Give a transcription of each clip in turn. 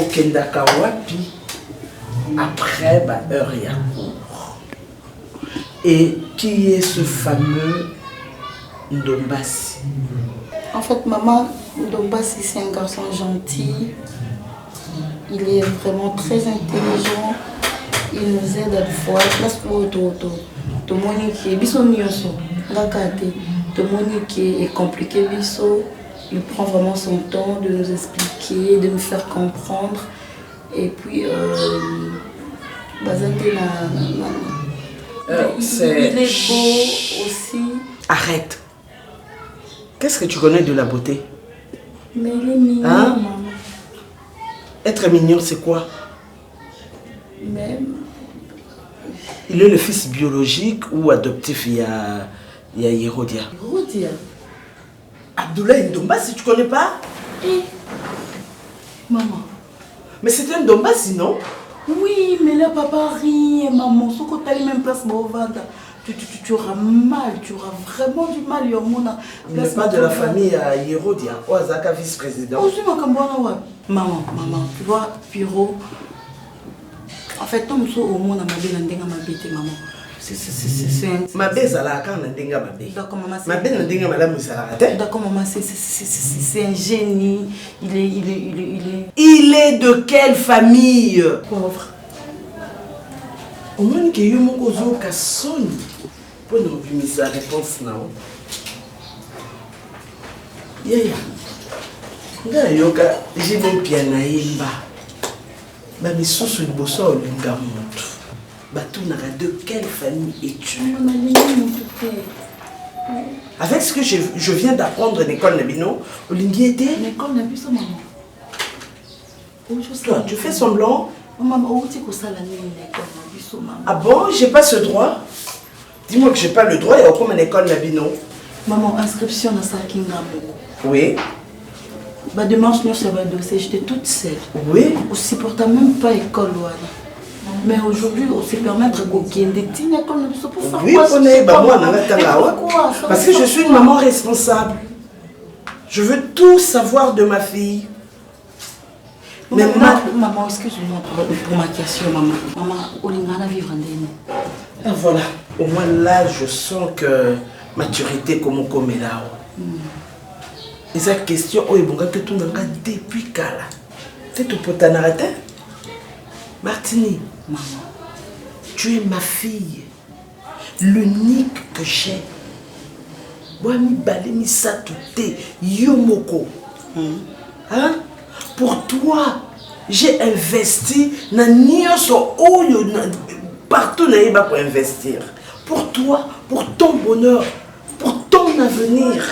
okendaka wapi après heure ya cours. Et qui est ce fameux Ndombasi? En fait, maman, Ndombasi, c'est un garçon gentil. Il est vraiment très intelligent. Il nous aide à fois. Est compliqué, il prend vraiment son temps de nous expliquer, de nous faire comprendre. Et puis, il est beau aussi. Arrête. Qu'est-ce que tu connais de la beauté? Mais il est mignon, hein? Maman. Être mignon, c'est quoi? Mais... Il est le fils biologique ou adoptif? Il y a Yerodia. Yerodia? Abdoulaye Ndombasi, tu connais pas? Eh, maman. Mais c'était un Ndombasi, non? Oui, mais là, papa rit, maman. Si tu as même place, tu auras mal, tu auras vraiment du mal. Il n'est pas de la famille Yerodia, ou Azaka vice-président. Maman, tu vois, Piro. En fait, tout le monde a maman. Ma belle là quand on denga ma belle. D'accord maman. Ma belle on denga madame Musala. D'accord maman, c'est un génie. Il est de quelle famille? Pauvre. Au moins que yo mon gozo kasoni. Pour nous vimir sa réponse non. Yaya. Nga yoka j'ai mon piano yimba. Ba misusu liboso olinga mutu. De quelle famille es-tu? Avec ce que je viens d'apprendre à l'école Nabino, Olingi était... L'école Nabino, maman. Toi, tu fais semblant? Maman, ah bon, j'ai pas ce droit? Dis-moi que j'ai pas le droit, il y a comme une école Nabino. Maman, inscription dans sa kinga. Oui. Bah dimanche, nous sur le dossier, j'étais toute seule. Oui. On ne supportait même pas l'école. Mais aujourd'hui, on se permettre de gagner pour faire oui, quoi? Parce que je suis une maman responsable. Je veux tout savoir de ma fille. Mais maman, excuse-moi pour ma question, maman. Maman, on va vivre en voilà. Au moins là, je sens que maturité comme est là. Et cette question, oh, bon, que tout le monde depuis Kala. C'est tout pour t'arrêter? Martini. Maman, tu es ma fille, l'unique que j'ai. Boami balemi satute yomoko. Hein? Pour toi, j'ai investi partout pour investir. Pour toi, pour ton bonheur, pour ton avenir.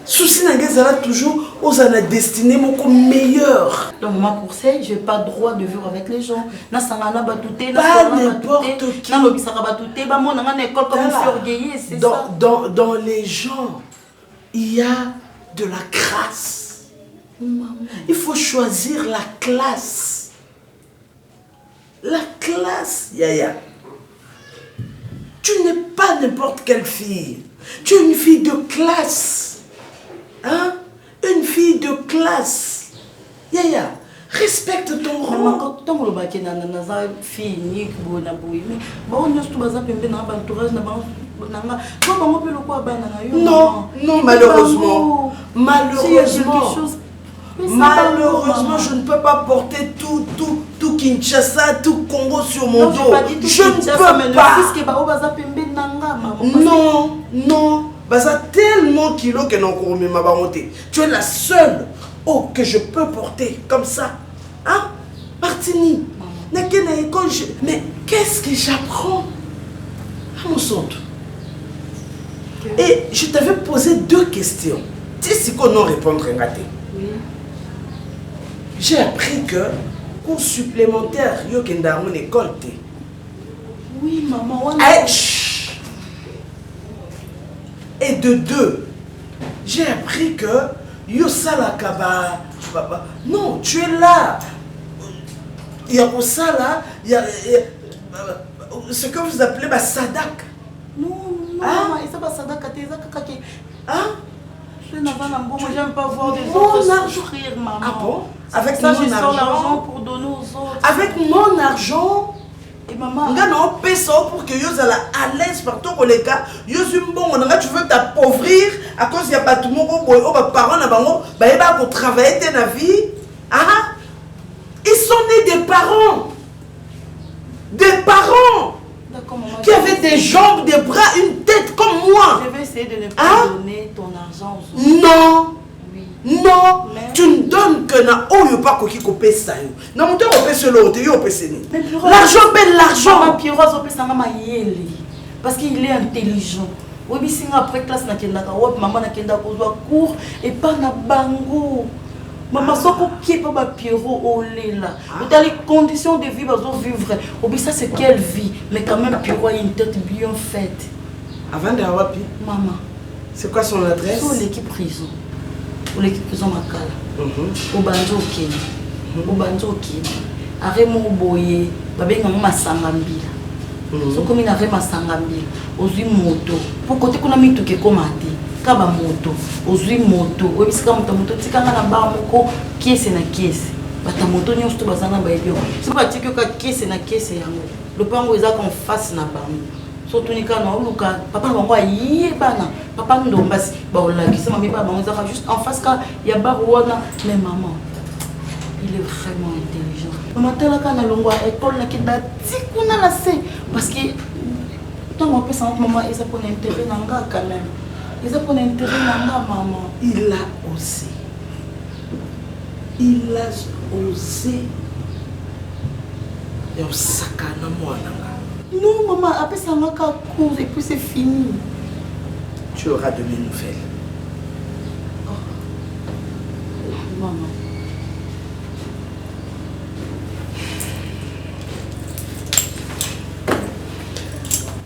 Souci n'a toujours aux destinée mon meilleur. Donc maman pour ça, je n'ai pas le droit de vivre avec les gens. Pas n'importe qui. Dans les gens, il y a de la crasse. Maman. Il faut choisir la classe. La classe, Yaya. Tu n'es pas n'importe quelle fille. Tu es une fille de classe. Hein? Une fille de classe. Yaya, respecte ton rang. Non, non, malheureusement. Malheureusement, je ne peux pas porter tout Kinshasa, tout Congo sur mon dos. Je ne peux pas. Non, non. Baza tellement kilo que non ma baronté. Tu es la seule que je peux porter comme ça. Hein? Martini. Mais qu'est-ce que j'apprends? À mon centre. Et je t'avais posé 2 questions. Tu sais si qu'on non répondre raté. Oui. J'ai appris que cours supplémentaire yo kenda mon école. Oui maman. Et de 2, j'ai appris que Yosala Kaba. Non, tu es là. Il y a pour ça là, il y a ce que vous appelez Sadak. Non, hein? c'est pas Sadak, hein? j'aime pas voir des autres souffrir, maman. Ah bon? Avec ça, mon je sors argent l'argent pour donner aux autres. Avec mon argent? Et maman... Non, paie ça pour que yo sois à l'aise partout pour les cas. Yo suis bon, tu veux t'appauvrir à cause il y a pas tout le monde, parents pour travailler ta vie. Ah, ils sont nés des parents. Des parents qui avaient des jambes, des bras, une tête comme moi. Je vais essayer de ne pas donner ton argent aux autres. Non. Non, mais... tu ne donnes que na oyo pas koki kopé ça yo. Na monte opé solo te yo opé seni. L'argent paie l'argent. Ma Pierrot opé ça mama yele. Parce qu'il est intelligent. Oui bi singa après classe na kenda ka wop maman na kenda kozwa cours et pas na bango. Maman soko qui pas ba Pierrot olela. Dans les conditions de vie bazo vivre. Obi ça c'est quelle vie, mais quand même Pierrot a une tête bien faite. Avant de wapi? Maman. C'est quoi son adresse? Sur l'équipe prison. Pour l'équipe prison Makala. Au banjo ok. Au banjo ok. Arrêt-moi au boyer. Babé n'a pas sangambila. So comme il avait ma sangambila. Ozui moto. Pour côté qu'on a mis tout qui commandé. Kaba moto. Ozui moto. Oui parce que moto. Tika na ba moko kiese na kiese. Bata moto nyonso to bazana ba ebio. C'est pas tika ka kiese na kiese yango. Le pango eza qu'on face na bango. Surtout ni kana oluka papa bango ayebana papa ndombasi ba olakisa mami ba bango zaka juste en face ka ya barwana mais maman il est vraiment intelligent maman tela kana longwa école na kida tikuna la se parce que tant on peut sentir maman ils a pour intérêt nanga quand même ils a pour intérêt nanga maman il a osé et au sakana mwana. Non, maman, après ça m'a qu'à cours et puis c'est fini. Tu auras de mes nouvelles. Oh. Maman.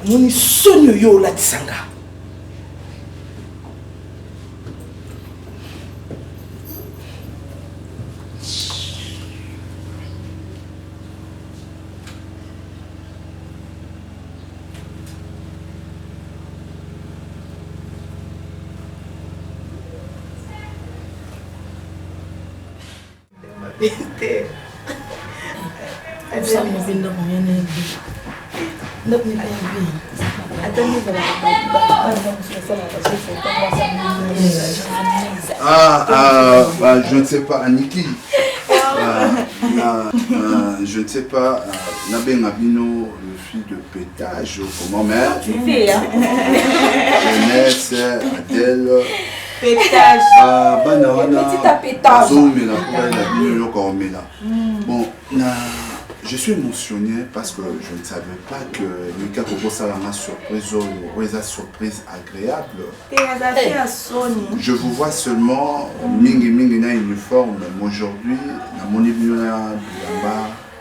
Mon sonyo yo la tsanga. Je ne sais pas, Aniki. Je ne sais pas, Nabé Nabino, le fils de pétage, comment mère. Tu fais, hein? Jeunesse, Adèle. Pétage. Petit pétage. Bon, je suis émotionné parce que je ne savais pas que Mika Koko Salama surprise ou une surprise agréable. Je vous vois seulement mingi mingi na uniforme, mais aujourd'hui, na mon ébino na bilamba,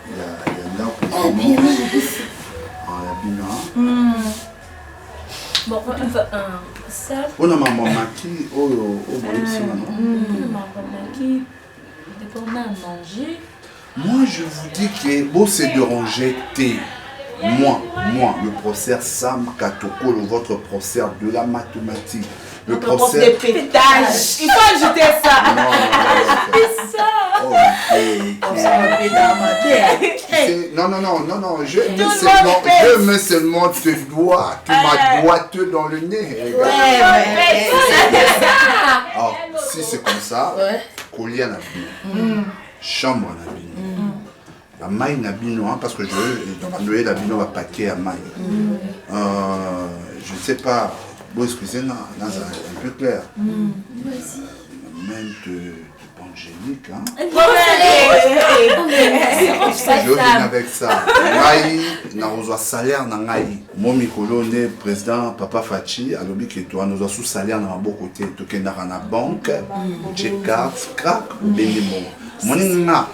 il y a un bon, ça. On a maman maki au on a mangé. Moi, je vous dis que bon, c'est de ranger thé. Moi, le professeur Sam Katoko, votre professeur de la mathématique. Le professeur de pétage. Il faut ajouter ça. Non. Je mets seulement tes doigts, ma boîte dans le nez. Alors, si c'est comme ça, collier à la vie, chambre à la vie. La maille n'a pas parce que je vais la bino va paquet à maille. Je ne sais pas, bon excusez moi un peu clair. Même de Angélique, hein. Je viens avec ça. Maï, n'a reçoit salaire dans Maï. Mon colonne président Papa Fachi, à l'objet que toi nous avons sous salaire dans bon côté, tout qui est dans la banque, check card, crack, bénémon. Mon inna.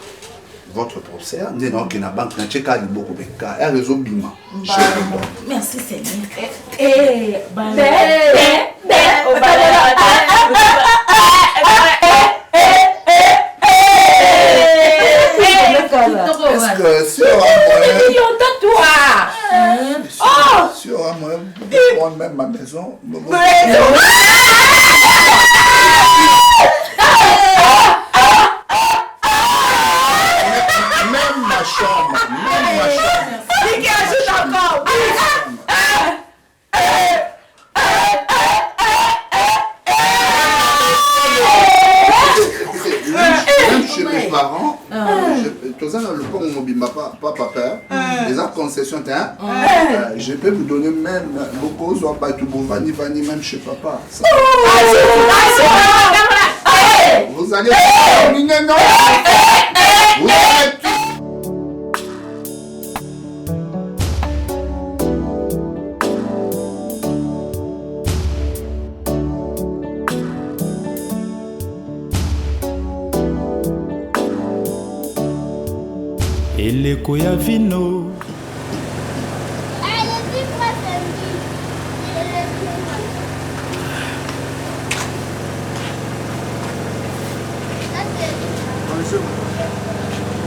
Votre professeur, nous sommes dans la banque, nous sommes beaucoup de cas, et réseau Bima. Merci Seigneur. Est-ce que si on a moyen de prendre même ma maison, parents, tous le pont mobimba pas papa, les autres concessions, je peux vous donner même beaucoup de vani même chez papa. Vous allez terminer, non? Vous allez tout. eleko ya vino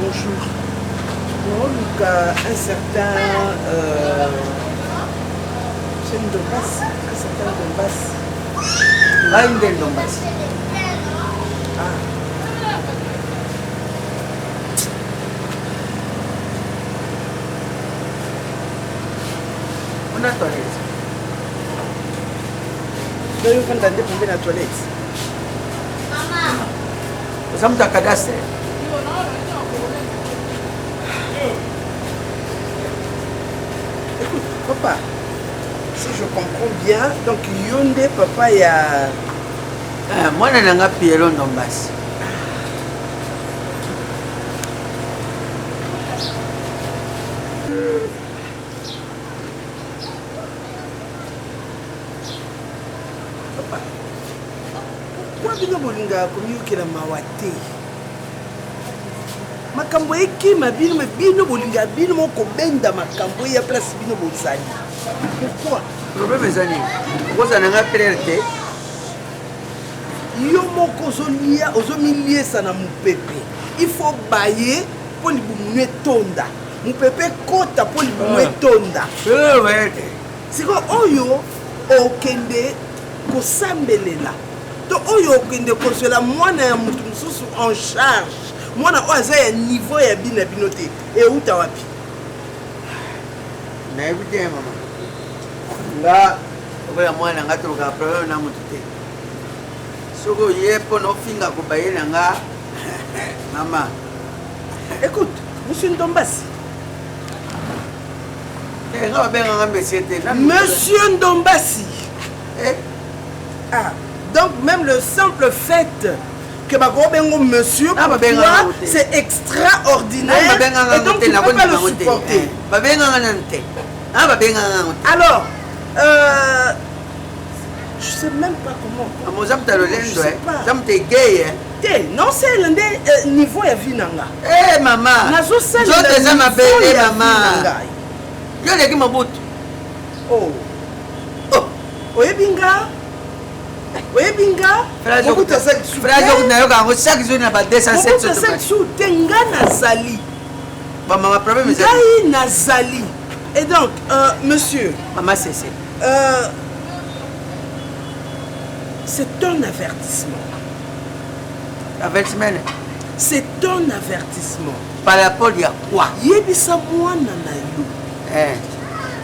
Bonjour. Donc, un certain c'est une Donbass, un certain Donbass. Là, une belle Donbass. On a toilette. Donc, vous entendez pour la toilette. Maman. Vous avez un cadastre. Écoute, papa, si je comprends bien, donc Yonde, papa, il y a... Moi, je n'ai pas Pierre Donbass. Papa, pourquoi vous avez dit que mawate? Makambo eki mabino mabino bolinga bino moko benda makambo ya place bino bozali. Pourquoi? Problème est zani. Vous avez un PRT. Yo moko zolia ozomilie sana mupepe. Il faut bailler pour libumwe tonda. Mupepe kota pour libumwe tonda. Siko oyo okende kosambelela. To oyo okende kosola mwana ya mutu mususu en charge. Mwana oza ya niveau ya bina binote e uta wapi na ebite mama nga oya mwana nga turuka problème na mutute soko yepo no finga ko bayela nga mama. Écoute monsieur Ndombasi, nga benga nga monsieur Ndombasi. Ah, donc même le simple fait que monsieur, c'est extraordinaire et donc tu ne peux pas le supporter. Alors, je ne sais même pas comment. Je sais pas. Non, c'est le niveau de vie. Eh maman, oh, Oyebinga, chaque jour na ba 207 sous tenga nazali. Ba mama problème est nazali. Et donc monsieur, maman c'est un avertissement. Avertissement. C'est un avertissement. Par rapport à quoi? Yebisa mwana na yo.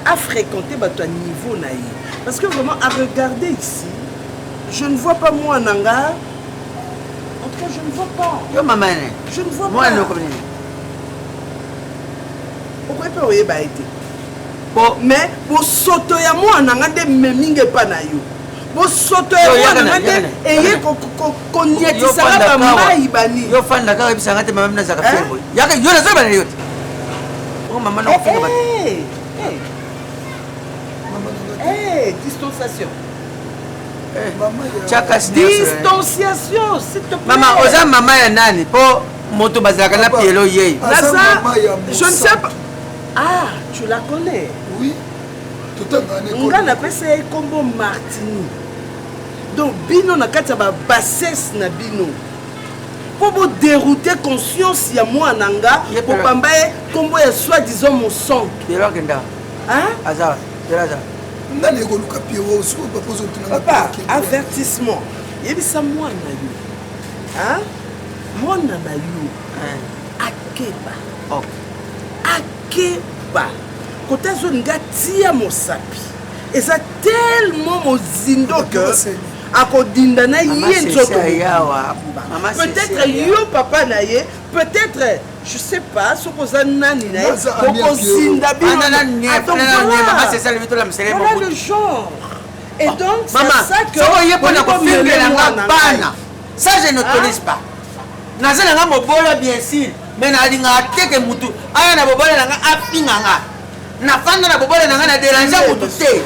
À fréquenter bato à niveau na yo. Parce que vraiment à regarder ici, je ne vois pas moi Nanga. En tout cas, je ne vois pas. Yo maman. Je ne vois moi pas. Moi non comme pourquoi pas oyeba été? Mais pour soto ya moi Nanga de meminge pa na yo. Pour soto ya moi Nanga de eye ko nyetisa ba mai bani. Yo fanda ka ebisa ngate mama na zaka fiero. Yaka yo na zaba na yo. Oh maman non finga ba. Distanciation. Distanciation, s'il te plaît. Maman, oza maman ya nani po moto bazaka na pielo ye. Je ne sais pas. Ah, tu la connais? Oui. Tout à fait. On a appelé combo Martini. Donc bino na kati ba bassesse na bino. Pour vous dérouter conscience ya moi nanga pour pambaye combo ya soi-disant mon sang. Pielo kenda. Hein? Azar, Azar. Papa, avertissement. Yebisa moi na yo. Hein? Moi na yo. Akeba. Akeba. Kota zo nga tia mosapi. Et ça tellement mozindo que akodinda na ye nzoto. Peut-être yo papa na ye, peut-être je sais pas ce que nani na ye. Okozinda bino. Voilà le genre. Et donc c'est ça que ça je n'autorise pas. Naza nga mobola bien sûr, mais na linga teke mutu. Aya na bobola nga afinganga. Na fanda na bobola nga na déranger mutu te.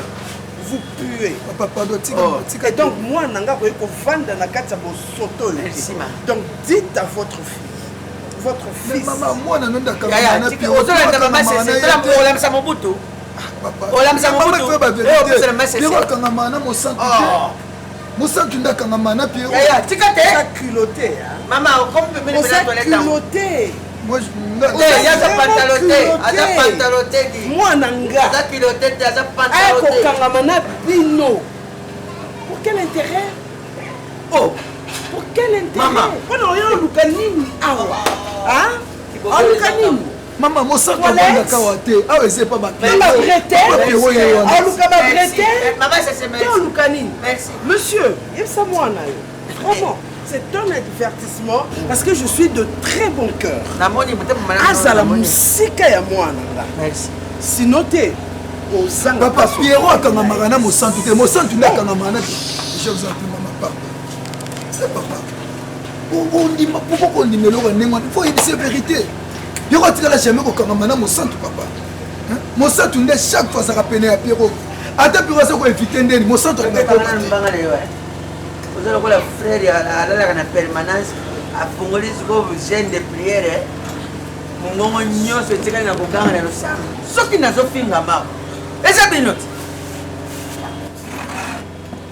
Vous puez. Et donc moi nanga ko vanda na kati ya bosoto. Donc dites à votre fille. Votre fils. Maman moi na nda ka. Mosantu ndakanga mana Pierrot. Tikate. Culotté. Maman, comme tu me dis la toilette. Culotté. Moi il y a des pantalotés. Moi nanga. Ada culotté, ada pantalotés. Kanga mana bino. Pour quel intérêt? Oh, pour quel intérêt? Maman. Ono yo lukanini awa. Hein? On lukanini. Maman, mon sang est kawate. Ah, c'est pas ma clé. Maman, merci. Monsieur, vraiment, c'est un divertissement parce que je suis de très bon cœur. Azala musika ya mwana. Merci. Sinon t'es au sang. Papa Pierrot kanga marana mo santu te mo santu na kanga marana. Je vous en prie maman papa. C'est papa. On dit pourquoi on dit mais il faut dire c'est vérité. Pierrot tu n'as jamais kanga marana mo santu papa. Mo santu nde chaque fois ça rappelle à Pierrot. Ata Pierrot ça ko éviter ndeni mo santu na ko. Vous avez la frère à la permanence à Fongolis go gêne de prière. Mon nyo se tika na kuganga na lusama. Soki na zofinga ma. Eza binot.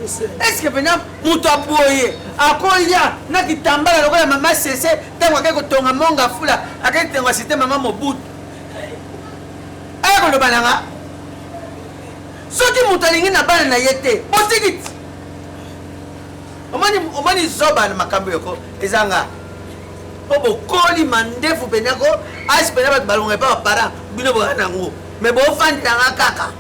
Est-ce que bena muto aboye akoya na kitambala lokola mama sese tango akeko tonga monga fula aketengwa site mama mobutu. Eko lobalanga. Soki muto alingi na bana na yete. Botikiti. Omani zoba na makambo yoko ezanga obo koli mandefu penako as penaba balonga pa para bino bo nango me bo fandi na kaka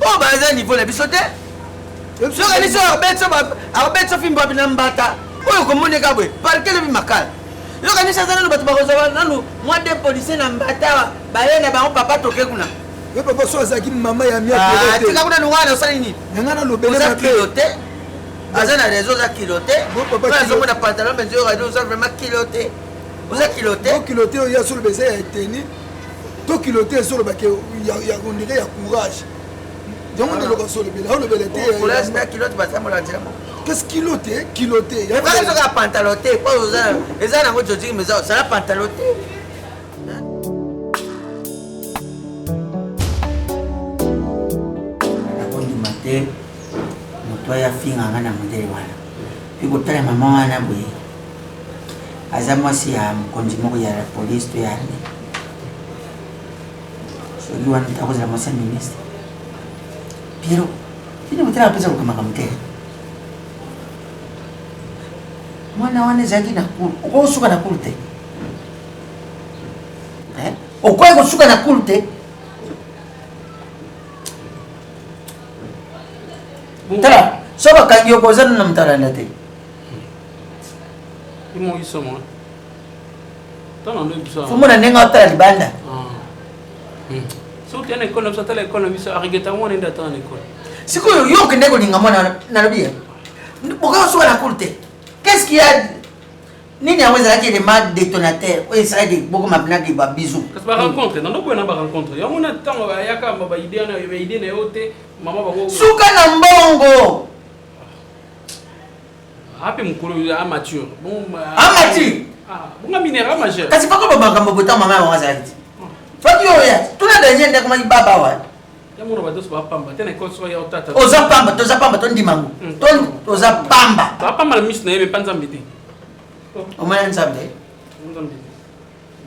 o ba za niveau la bisote so ka ni so betso fimba bina mbata oyo ko moneka bwe par quel bi makala yo ka ni sa zana no bato ba ko za nanu moi de policier na mbata ba yena ba papa toke kuna. Oui, papa, soit ça qui maman y a mis à piloter. Ah, tu as vu nous ça ni. N'anga no bele ma piloter. Azana réseau za piloter. Bon papa, tu as un pantalon mais tu as vraiment piloter. Vous avez piloter. Vous piloter il y a sur le baiser a tenu. To piloter sur le bac il y a on dirait il y a courage. Donc on est le sur le bele. On le bele té. Courage mais pilote ba ça mo la dire. Qu'est-ce piloter? Piloter. Il y a pas ça pantaloter. Pas ça. Ezana ngo jogging mais ça la pantaloter. Moto ya finga ngana modele wana pikotala mama wana boye aza mwasi ya mkonzi moko ya la police to ya arme so you want to kozala mwasi ya ministre Pierrot ine motela apesa kukamaka motele mwana wana ezalaki na kulu okosuka na kulu te okoki kosuka na kulu te. Tala, soba kangi opozana na mtalanda te. Imo iso mo. Tana ndo bisa. Fumo na nenga otala libanda. So tiana ekona bisa tala ekona bisa arigeta mo nenda tana ekona. Siko yo kende ko ninga mona na lobia. Boka so na kulte. Qu'est-ce qu'il y a? Nini aweza yake les mal détonateur. O esa de boko mabna de ba bisou. Kasi ba rencontre, nando ko na ba rencontre. Ya mona tango ba yaka ba idea na yote. Mama ba go suka na mbongo hapi mukulu amateur bon amateur bunga minera majeur kasi pako ba ngambo bota mama ya wazaliti faki yo ya tuna denye ndako mali baba wa ya mona ba doso ba pamba tena ko so ya otata oza pamba to ndimangu oza pamba ba pamba la miss na yebe panza mbiti o mwana nzambe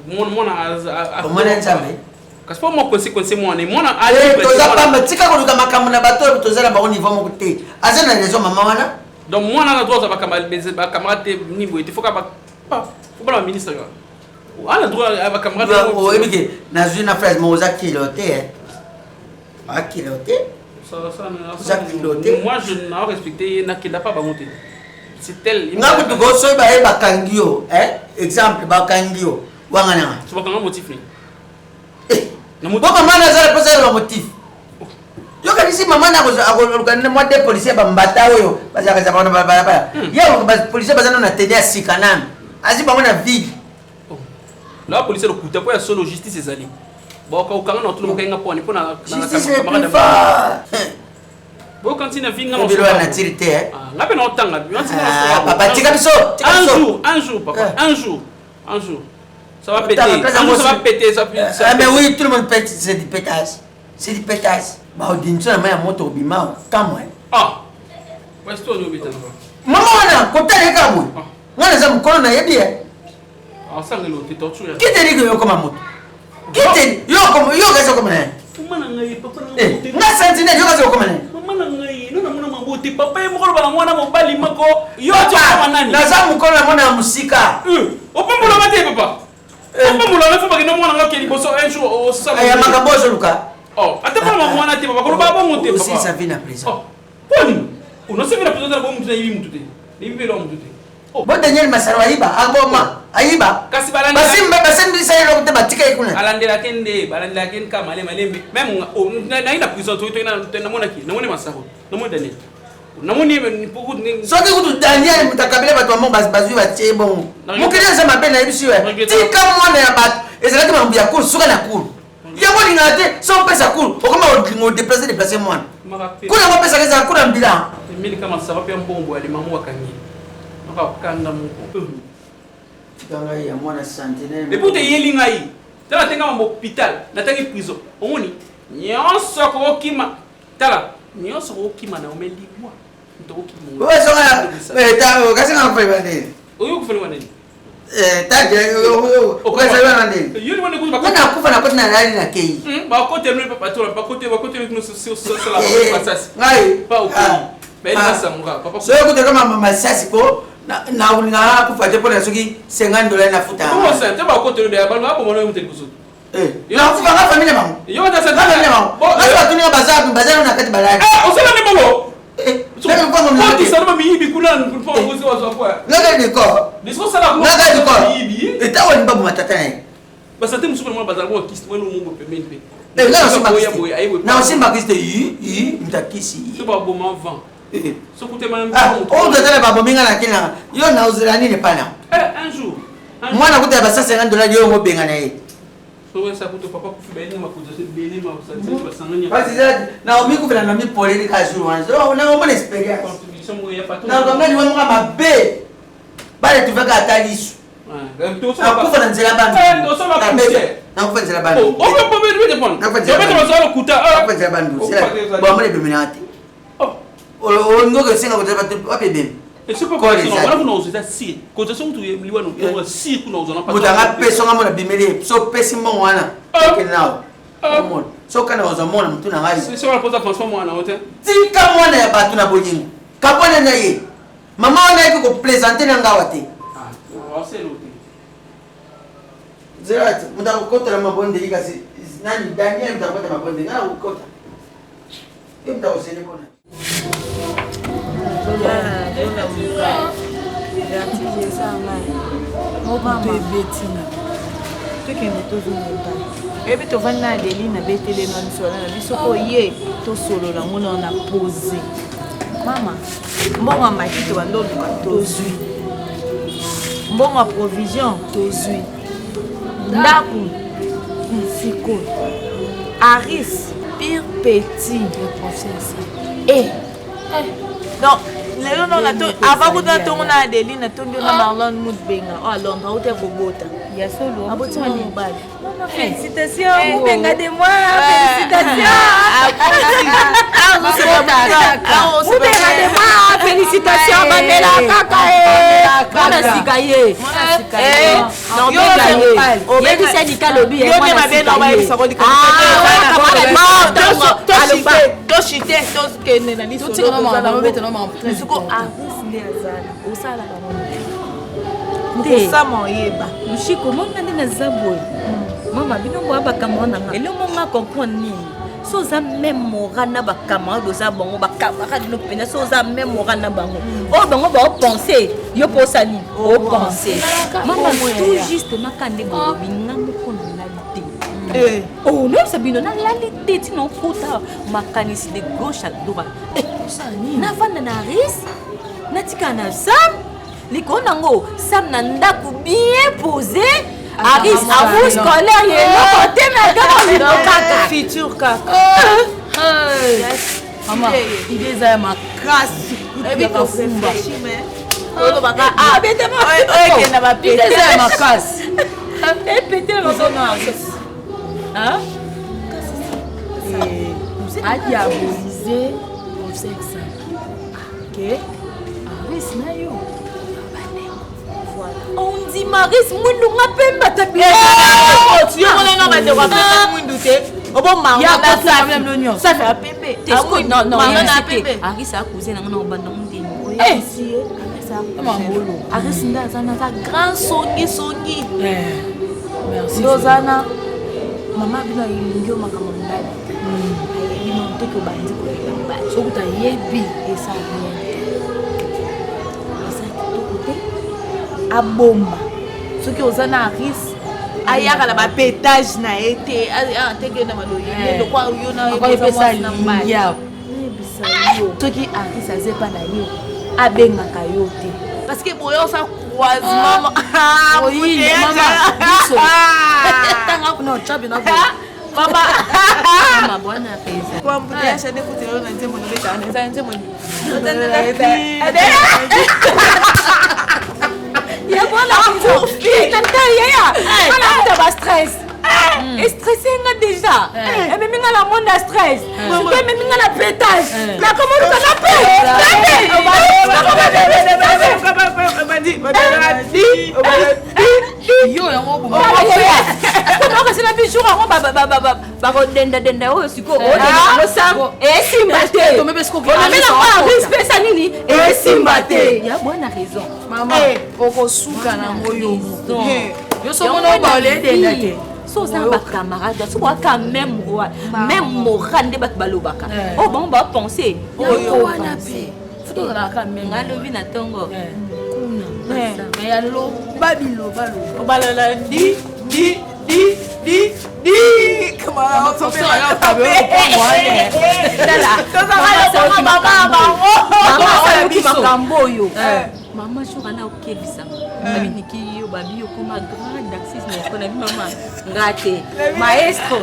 mona nzambe kasi po mo consequence mo ne mona ali toza pamba tika ko luka makambo na bato tozala ba au niveau mo te azana raison mama wana donc mwana na droit ba camarade niveau il faut ka ba faut pas le ministre ala droit ba camarade o ebike na zuna phrase mo za kilote a kilote Jacques piloté. Moi, je n'ai pas respecté, n'a pas monté. C'est tel. Il m'a dit que ça va être Kangio, exemple, Bakangio, Wangana. Tu vois comment motif ni? Pourquoi maman n'a pas posé le motif? Yo quand ici maman n'a pas moi des policiers bambata yo, parce que ça va pas. Yo policiers bazana na tenir sikanam. Asi ba na ville. Là policier le couteau pour la seule justice les alliés. Bon quand on a tout le monde qui a pas pour na camarade. Bon quand il a vu on a tiré n'a pas longtemps là. Papa tika biso. Un jour papa, un jour. Ça va péter. Ça va péter ça. Mais oui, tout le monde pète, c'est du pétage. C'est du pétage. Bah on dit ça mais à moto bima quand moi. Ah. Ouais, c'est toi nous bita. Maman wana kota le kabou. Wana za mkono na yebi Ah ça ngelo te torture. Qui te dit que yo comme moto? Qui te yo comme yo kaza comme na? Maman ngai papa na. Na sentinelle yo kaza comme na? Maman ngai no na mona maboti papa ye mokolo bana mwana mobali mako yo to kama nani? Na za mkono na mwana musika. Opambola mate papa. Opambola na fuba kino mwana ngakeli boso un jour au sama. Aya makabozo luka. Oh, ate pas mwana te papa ko ba monter papa. Aussi ça vient à prison. Oh. Poni. On a servi la prison de la bombe de yibi mutute. Yibi lo mutute. Oh, bon Daniel Masarwa yiba, aboma, ayiba. Kasi balanda. Basimba bisa yelo kute batika ikuna. Alandela kende, balandela ken ka male même na ina prison to na mona ki, na mona Masaro. Na mona Daniel. Na mona ni pour ni. Soki kutu Daniel mutakabila batu wa bazu batie bon. Mukile za mapena yibisi we. Tika mwana ya batu. Ezalaki mambu ya kuru suka na kuru. Yango lingate sans pesa kuru. Okoma o déplacer mwana. Kuna mo pesa keza kura mbila. Mimi kama sababu ya mbombo alimamu wakanyi. Kanda moko. Tikanga ya mwana centenaire. Mais pour te yelinga yi. Tala tenga mo hôpital, na tangi prison. Omoni. Nyonso ko kima. Tala, nyonso ko kima na omelibwa. Ntoko kimo. Wewe songa ta kasi nga kwa bande. Oyo kufanya nini? Taje yo ukasa bana nini? Yoni wana kuba kuna kufa na koti na rali na kei. Ba kote mle papa tola, ba kote no sala ba sasi. Ngai. Pa ukuni. Beli basa mga papa. So yo kuteka mama sasi ko na ulinga kufa te pona soki $50 na futa. Comment ça? Tu vas côté de ba hapo mwana mte kusu. Na kufa nga familia mangu. Yo ta sa familia mangu. Na tunia bazaro na kati balani. Osala ni bongo. Ndio kwa mwana. Kwa kisarama miibi kuna kwa ngozi wa kwa. Ndio ndiko. Ndiko sala kwa. Ndio ndiko. Miibi. Etawa ni babu matata naye. Basa te msupe mwana bazaro kwa kisi mwana mungu pembeni pe. Na usimba Kristo yi mtakisi. Sio boma vent. So kute mwana. Oh ndio babo minga na kina. Yo na uzira nini pana? Un jour. Mwana kuta basa $50 yo ngobenga na yeye. So wesa kuto papa kufiba ni makuza se bene ma usati basanganya. Basi na omiku vile na mi poleni ka jour wanzo. Na ngomona experience. Contribution mo ya pato. Na ngomona ni mwa mabe. Bale tuvaka atalisu. Akufa na nzela bandu. Ndo soma kuche. Na kufa nzela bandu. Oh, on peut me dire bon. Na kufa nzela bandu. Yo beto kuta. Kufa nzela bandu. Bo amole beminati. Oh, ngoke singa kuta batu wapi bem. Et c'est pas quoi ça. Voilà vous nous êtes si. Quand ça sont tous liwa nous si ku nous on pas. Mutanga peso ngamo na bimeli. So pesi mo wana. Take now. Come so kana wazamona mtu na ngai. C'est la pose François mwana wote. Tika mwana ya batu na bolingo. Kapona na ye. Mama wana yiko ko plaisanter na ngawate. C'est l'autre. Zerat, mtakokota la mabonde hii kasi nani Daniel mtakokota mabonde ngana ukota. Hiyo mtakoseni kona. ebi tovandi na Adeli na betele na misola na biso oye tosolola ngona na pose mama mbongo makito bandoluka tozwi mbongo ya provision tozwi ndaku siko Aris pire petit donc lelo no nato avant kuta tongo na Adeli na tombio na Marlon Mudbenga oh Londres ou te kobota ya solo aboti wa mobali félicitations benga de moi félicitations félicitations bandela kaka mwana sika ye non benga ye obebisa likalobi ye mwana sika ye toshite tokende na liso siko arisile azala osalaka mokosama oyeba lushiko mona nde naza boye mama bino boya bakambo na nga elongo nga comprendre nini soza même morana ba camarade oza bango ba camarade no pena soza même morana bango o bango ba penser yo posani o penser mama tout juste makande bo binga moko na lalité oh non sabino na lalité ti non kota makanisi de gauche à droite sani na vanda na ris na tika na sam likonango sam na ndaku bien posé Aris, amour scolaire, il est là, côté, mais dans le futur caca. Maman, il est à ma casse. Et puis, on s'est fait, mais. Ah, mais t'es ma il est à ma casse. Et pété dans son âge. Hein? À diaboliser mon sexe. Ok? Aris, naïo. On dit Maris Mwindu ngapemba tabia. Tu es mon nom de roi Mwindu te. Obo manga ça fait un bébé. Non non, c'était Aris a cousin na obanda ndeni. Eh si ça mangolo. Aris nda zana za grand songi. Merci. Dozana mama bino yingio makamondani. Bino teke bandi ko ba. Sokuta yebi esa bien. Abomba soki oza na risque ayaka na bapétage na ye te ateke na maloye lokwa yo na ebisa yo soki aris azepa na yo abengaka yo te parce que boyo osa croisement tanga kuna chabi na mama mama bwana pesa kwa mbuti ya shade kutelo na nzembo no beta na nzembo ni il y a voilà il stress et stressé déjà et même la monde a stress même la pétage la comment tu yo yango bo comment c'est la bijoux on ba denda o siko o sam et simbate to mebe siko mais la respect ça nini et simbate il y a bonne raison maman oko suka na moyo yo so mona ba le denda te so ça ba camarade so ba quand même morande ba balobaka oh bon ba penser yo wana pe futo na quand même ngalo bina tongo mais allo babilo balo obalala di comment on s'en fait maman shokana okebisa babiniki yo babi yo koma grand artiste na kona bi mama ngate maestro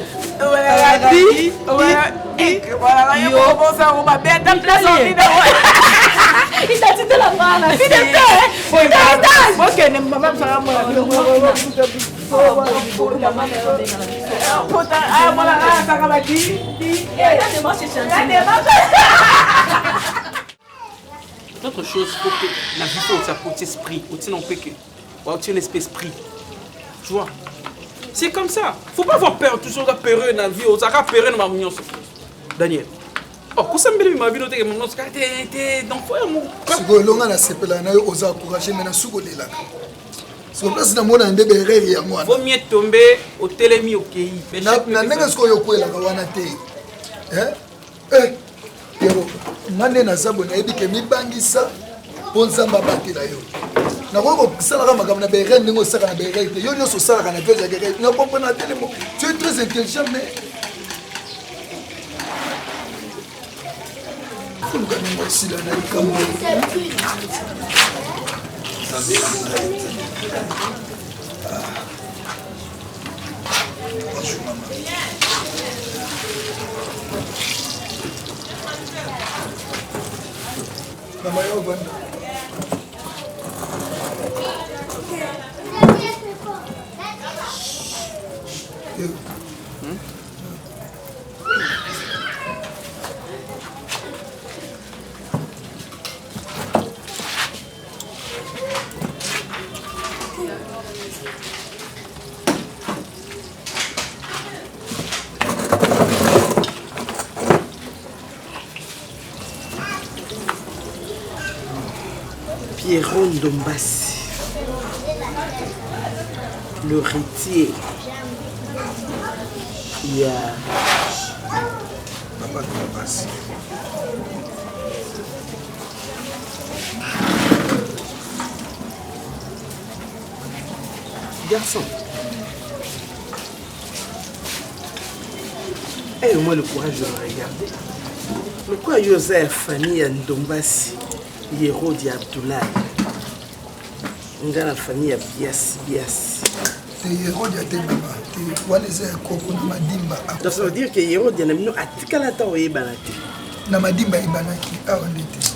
yo bosa on va beta place en vida il t'a dit de la mala fidèle moi que ne maman ça moi Autre chose, faut que la vie faut ça pour esprit, aussi non que un esprit. Tu vois? C'est comme ça. Faut pas avoir peur, toujours la peur dans la vie, ça va peur dans ma mignon. Daniel. Oh, quand ça me dit ma vie noté mon nom, c'est donc faut amour. Siko longa na sepela na yo oza encourager mais na suko lela. Siko place na mona ndebe rere ya mwana. Vaut mieux tomber au télémi au pays. Na ndenga siko yo kwela ka wana te. Yero ngane na zabo na ebi ke mibangisa ponza mbabati la yo. Na ko sala ka makamna be ren ngo sala na be ren te. Yo nyoso sala ka na veja ke ren. Na comprendre na télé mo. Tu es très intelligent mais faut que nous aussi là na ikambo. Mama yo banda. Pierron Dombassi, le héritier, il y a bato ya basi. Garçon. Aie-moi le courage de me regarder. Pourquoi Joseph, Fanny Ndombasi, Hérode Abdoulaye, Ngana Fanny Bias. Hérode a été maman. Donc ça veut dire que Hérode y a un atikalata ou yebanati. Na madimba ibanaki awa ndete.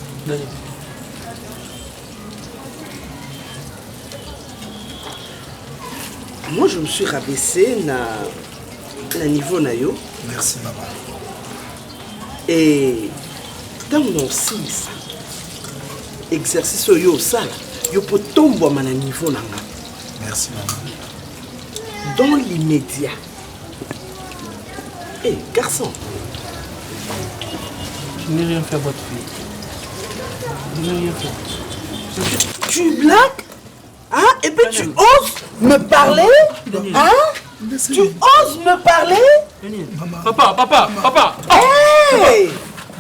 Moi je me suis rabaissé na niveau na yo. Merci maman. Et dans mon sens, exercice yo ça, yo peut tomber à niveau na nga. Merci maman. Dans l'immédiat. Hé, garçon. Je n'ai rien fait à votre fille. Je n'ai rien fait. Tu blagues? Hein? Et puis tu oses me parler? Hein? Tu oses me parler? Papa. Hey!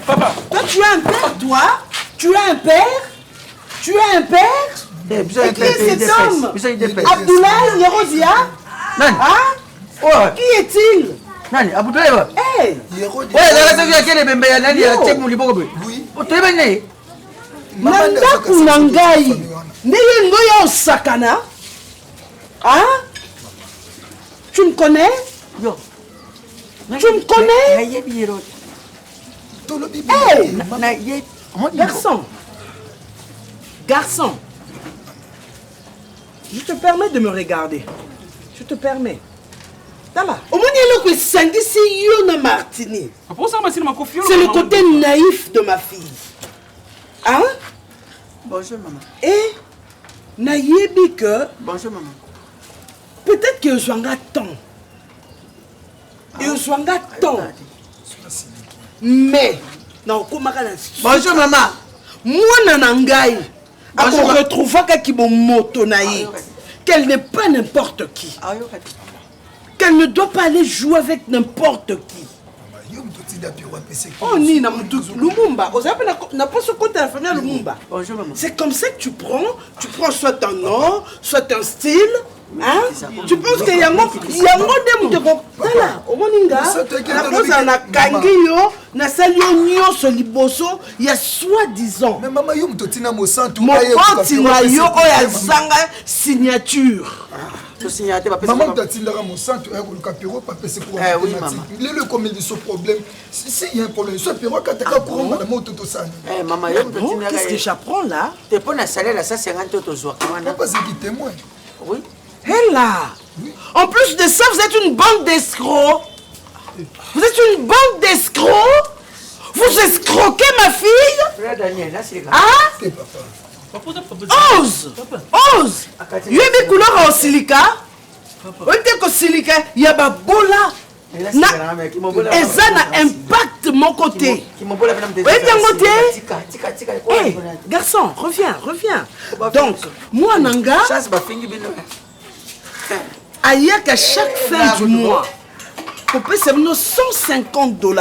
Papa. Toi, tu as un père, toi? Tu as un père? Qui est cet homme? Abdoulaye Yerodia? Hein? Qui est-il? Nani? Abdoulaye? Hey! Nandaku na ngai ndenge ngoya osakana. Hein? Tu me connais? Tu me connais? Hey! Garçon, je te permets de me regarder. Je te permets. Tala, au moins il y a le sangisi yona Martini. C'est le côté naïf de ma fille. Hein? Bonjour maman. Et naïbi que bonjour maman. peut-être que je suis temps. Et je suis temps. Mais non, comment bonjour maman. Moi nanangai. À qu'on retrouve qui bon moto naïf. Qu'elle n'est pas n'importe qui. Qu'elle ne doit pas aller jouer avec n'importe qui. Oh ni na Lumumba, n'a pas ce côté à faire Lumumba. C'est comme ça que tu prends soit un nom, soit un style. Hein? Tu penses qu'il y a un monde de là, au moninga, la pose en a kangio, na salio nyonso liboso, il y a soi-disant. Mais maman yo mtotina mo santu. Mon compte yo oya zanga signature. Maman t'attendra mon centre et le capiro pas passer pour un le comme il dit ce problème si il y a un problème soit pero kataka courant dans la moto to sana maman qu'est-ce que j'apprends là t'es pas na salaire à 150 euros zo comment pas qui témoin oui et là en plus de ça vous êtes une bande d'escrocs. Vous êtes une bande d'escrocs. Vous escroquez ma fille. Frère Daniel là c'est ah t'es papa. Ose! Yebi couleur au silica. Oite ko silica, yaba bola. Et ça n'a impact mon côté. Oui bien côté. Hey, garçon, reviens. Donc, moi nanga. Aïe qu'à chaque fin du mois. On peut se donner $150.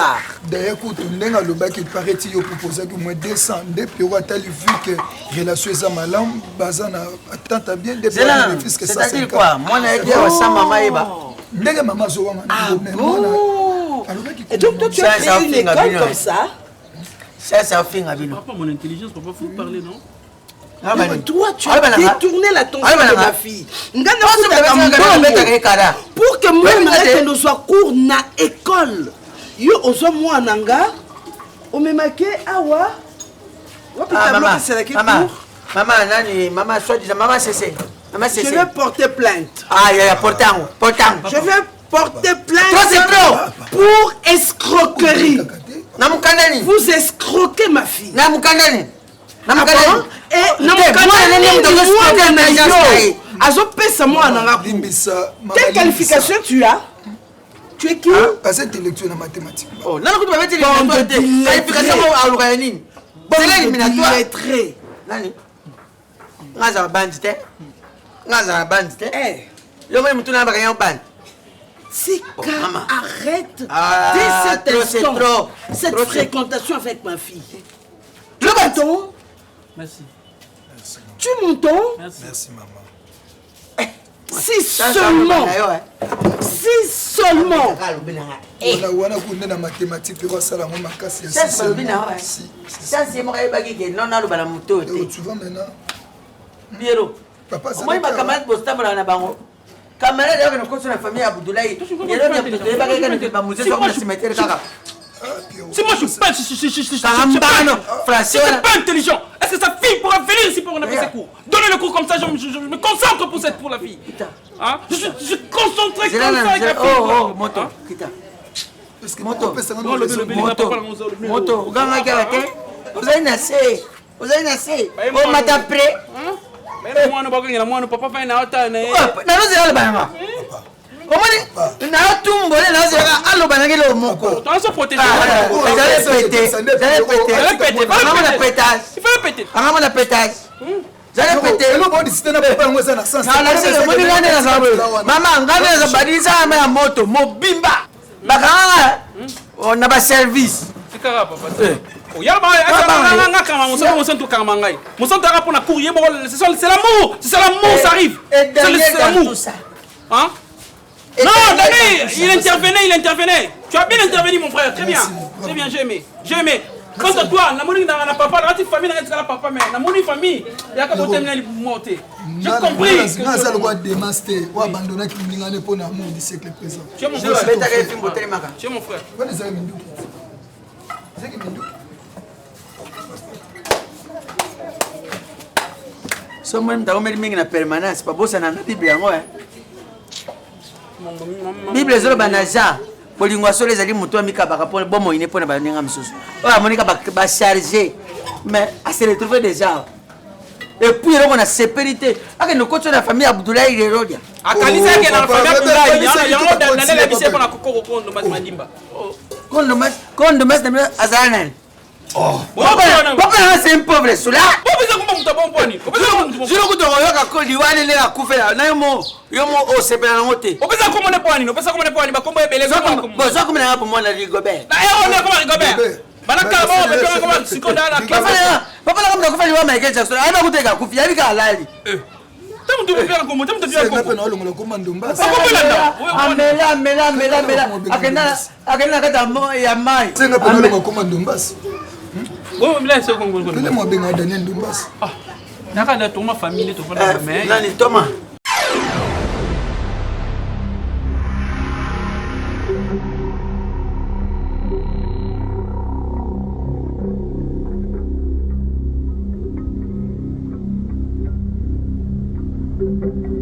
D'ailleurs, quand on a le bac, il paraît qu'il propose que moins 200. Depuis on a vu que relation est malade, bazana attend bien des bénéfices que ça. C'est-à-dire quoi? Moi, on a dit à sa maman eba. Ndenge maman zo wana. Ah bon? Et donc toi tu as fait une école comme ça? Ça fait un bino. Papa, mon intelligence, papa, faut parler, non? Mais toi, tu as détourné l'attention de ma fille. Pour que moi, je ne sois court na école. Yo, ozo moi nanga. O me marqué awa. Maman, nani, maman, soit disant, maman, c'est. Je vais porter plainte. Ah, il y a portant. Je vais porter plainte pour escroquerie. Vous escroquez ma fille. Quelle qualification tu as? Tu es qui? Pas intellectuel en mathématiques. Oh, non, tu vas mettre qualification à l'organisme. C'est l'éliminatoire. Lettré. Nani? Ngaza bandite. Le même tu n'as rien band. Tika, maman. arrête. Ah, Dès trop, cet c'est instant, trop. cette Trop, c'est- fréquentation avec ma fille. Tu m'entends? Merci. Tu m'entends? Merci, maman. Si seulement, si seulement, wana kunde na mathématique mpe basala yango makasi Ça, c'est pas bien, ouais. Ça, c'est moi qui ai non, non, le moto. tu vois maintenant Biero. papa Moi, ma camarade Bostam, là, na bango. Camarade, là, on continue la famille Abdoulaye. Il y a des gens qui ont musée sur le cimetière. Si moi je suis pas, je Français, pas intelligent. Est-ce que sa fille pourra venir ici pour faire ses cours? Donnez le cours comme ça, je me concentre pour la fille. Hein? Je suis concentré comme ça avec la fille. Oh, moto, kita. Moto, moto, ganga galate. Vous avez nassé. Vous avez nassé. Oh, mata prêt. Moi, papa fait une autre. Na nous allons banga. Comment na tumbo na zera allo banagi lo moko. On se protège. J'allais péter. Il faut le péter. Angama na pétage. J'allais péter. Mama ngane za badisa ama ya moto mobimba. Bakanga on a ba service. C'est carré papa. C'est l'amour, ça arrive. C'est l'amour. Hein? Non, Dani, il intervenait. Tu as bien intervenu, mon frère, très bien, j'ai aimé. Quant à toi, la monnaie n'a pas la famille n'a pas papa, mais la monnaie famille, il y a qu'à monter. J'ai compris. Naza le roi des masters, ou abandonner qui m'ingane pour l'amour du siècle présent. Tu es mon frère. Tu es mon frère. So moi ndaomeli mingi na permanence pas bossa na Bible yango Bible zolo banaja bolingo solo ezali muto mikabaka pour bomo ine pona baninga misusu oya monika ba charger mais à se retrouver déjà et puis on a sécurité avec nos coachs de la famille Abdoulaye Lerodia akanisa ke na famille Abdoulaye yango dans la bise pona kokoko kondo madimba kondo mas na azana oh papa c'est un pauvre cela je le goûte royoka ko liwane ne akufela na yomo o sepela na ngote opesa ko mone poani ba kombo ebele ko bo zo ko mena hapo mwana Rigobert na yo ne ko Rigobert banaka ba be ko sikonda na papa la kama kufela wa Michael Jackson aiba kuteka kufi yabi ka halali tamu tu bien ko tamu tu bien ko na olongo ko ndomba amela akena kata ya mai senga pe olongo ko ndomba oh mila se ko ngol le mo benga Daniel Ndombas ah nakanda to ma famille to fana mais nani Thomas Thank you.